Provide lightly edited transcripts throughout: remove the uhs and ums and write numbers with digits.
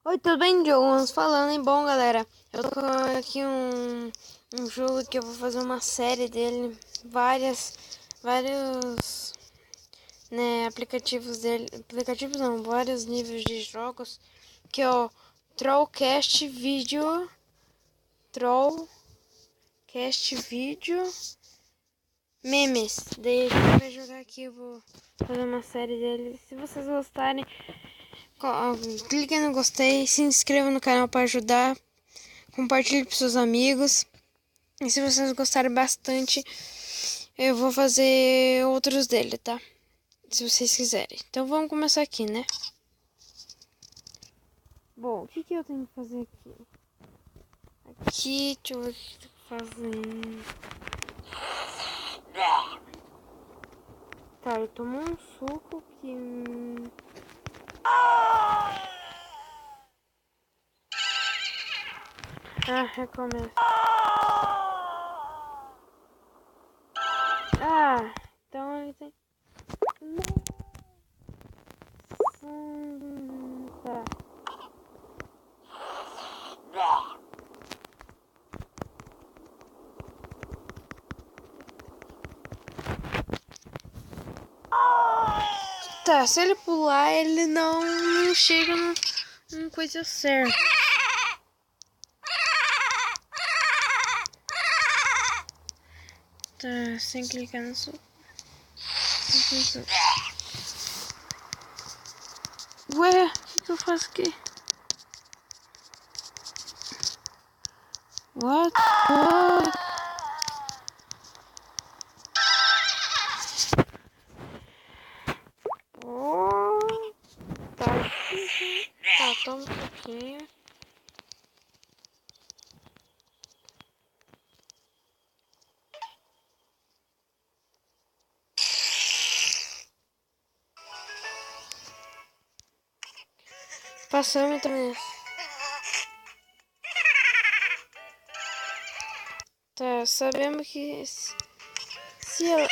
Oi, tudo bem, Diogo? Vamos falando, hein? Bom, galera, eu tô com aqui um jogo que eu vou fazer uma série dele, vários, né, aplicativos dele, aplicativos não, vários níveis de jogos, que é o Trollcast Video, Trollcast Video Memes. Daí a gente vai jogar aqui, eu vou fazer uma série dele. Se vocês gostarem, clique no gostei, se inscreva no canal para ajudar, compartilhe para seus amigos. E se vocês gostarem bastante, eu vou fazer outros dele, tá? Se vocês quiserem. Então vamos começar aqui, né? Bom, o que eu tenho que fazer aqui? Aqui, deixa eu ver o que eu tenho que fazer. Tá, eu tomo um suco que... recomeça. Então ele tem... Tá. Tá, se ele pular, ele não chega no coisa certa. Tá, sem clicar no suco. Ué, o que eu faço aqui? What? Oh, tá difícil. Tá, toma um pouquinho. Passamos também. Tá, sabemos que se ela...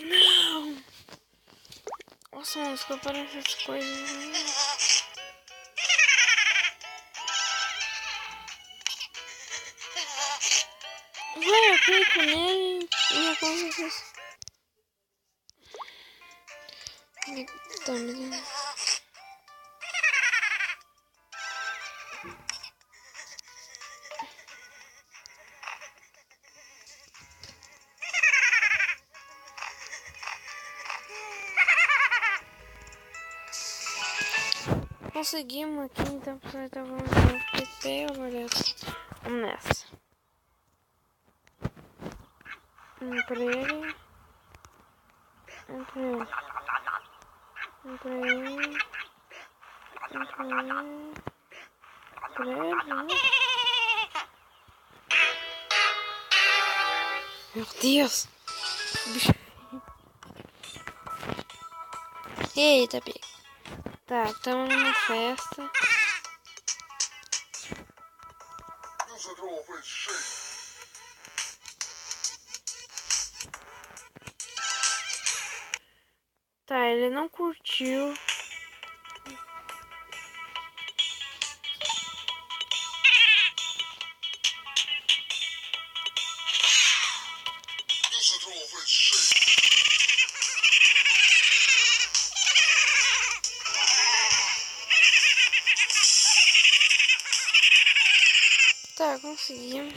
Não! Nossa, mano, ficou parecendo essas coisas. Ué, eu clico nele e acontece. Tá, me dando. Conseguimos aqui, então você tá falando que eu PT ou beleza? Vamos nessa. Entra ele. Entra ele. Entra ele. Entra ele. Entra ele, né? Meu Deus! Bicho. Eita, pega. Tá, estamos numa festa. Tá, ele não curtiu. Tá, conseguimos.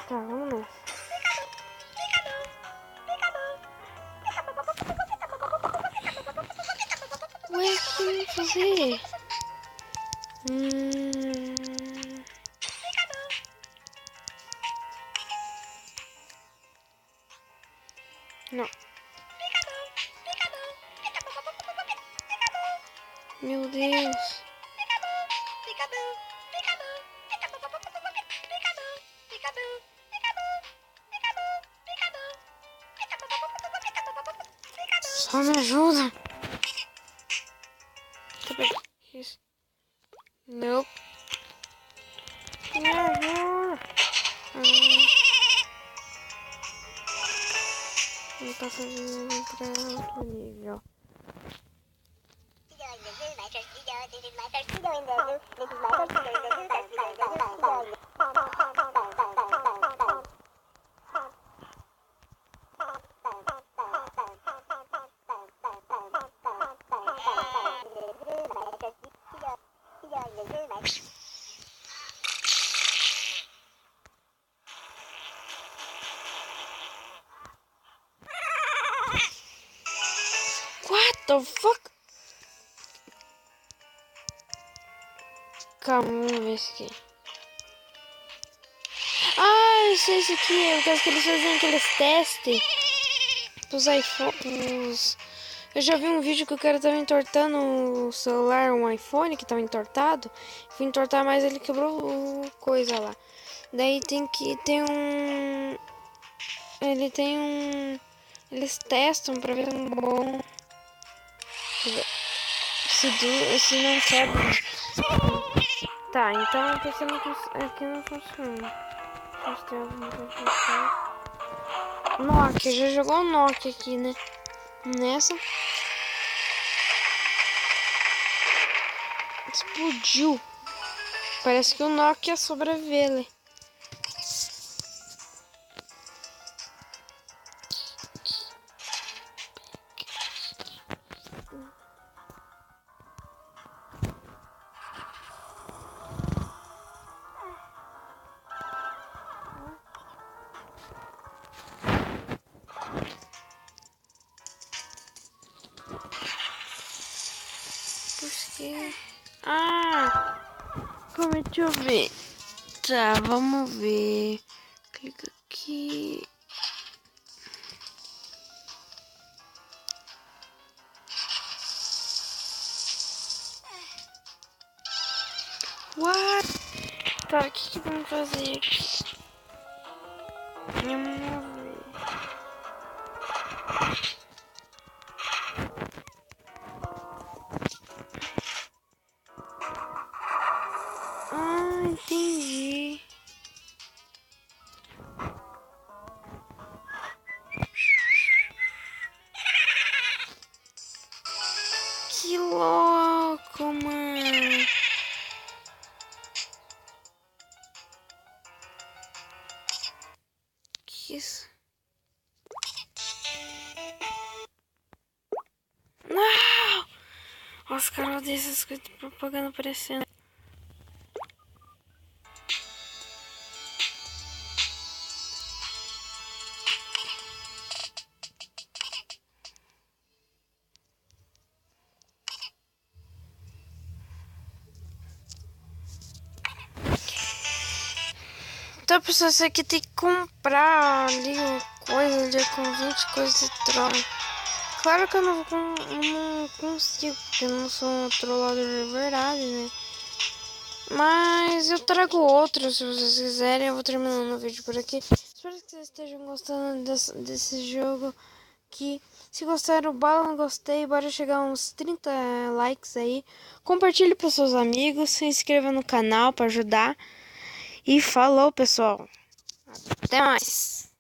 Tá, vamos nessa. Ué, o que eu vou fazer? Não. Meu Deus. Só me ajuda. Isso. Não. Me ajuda. Vou passar de nível pra outro nível. What the fuck? Calma, vamos ver isso aqui. Ah, eu sei isso aqui. É por causa que eles fazem aqueles testes pros iPhones. Eu já vi um vídeo que o cara tava entortando o celular, um iPhone que tava entortado. Fui entortar mais, ele quebrou o coisa lá. Daí eles testam pra ver se é bom. Se não quebra. Tá, então eu tô pensando que aqui não funciona. Deixa eu ter alguma coisa. Nokia, já jogou o Nokia aqui, né? Nessa. Explodiu. Parece que o Nokia sobreviveu. Porque... Ah! Como é que eu ver? Tá, vamos ver. Clica aqui. What? Tá, o que vamos fazer aqui? Vamos ver. Ah, entendi. Que louco, mano. Que isso? Não! Os caras odeiam essas coisas de propaganda aparecendo. Então, pessoal, isso aqui tem que comprar ali coisa ali com 20 coisas de troll. Claro que eu não consigo, porque eu não sou um trollador de verdade, né? Mas eu trago outros, se vocês quiserem. Eu vou terminando o vídeo por aqui. Espero que vocês estejam gostando desse jogo aqui. Se gostaram, bala no gostei. Bora chegar a uns 30 likes aí. Compartilhe para seus amigos. Se inscreva no canal para ajudar. E falou, pessoal. Até mais.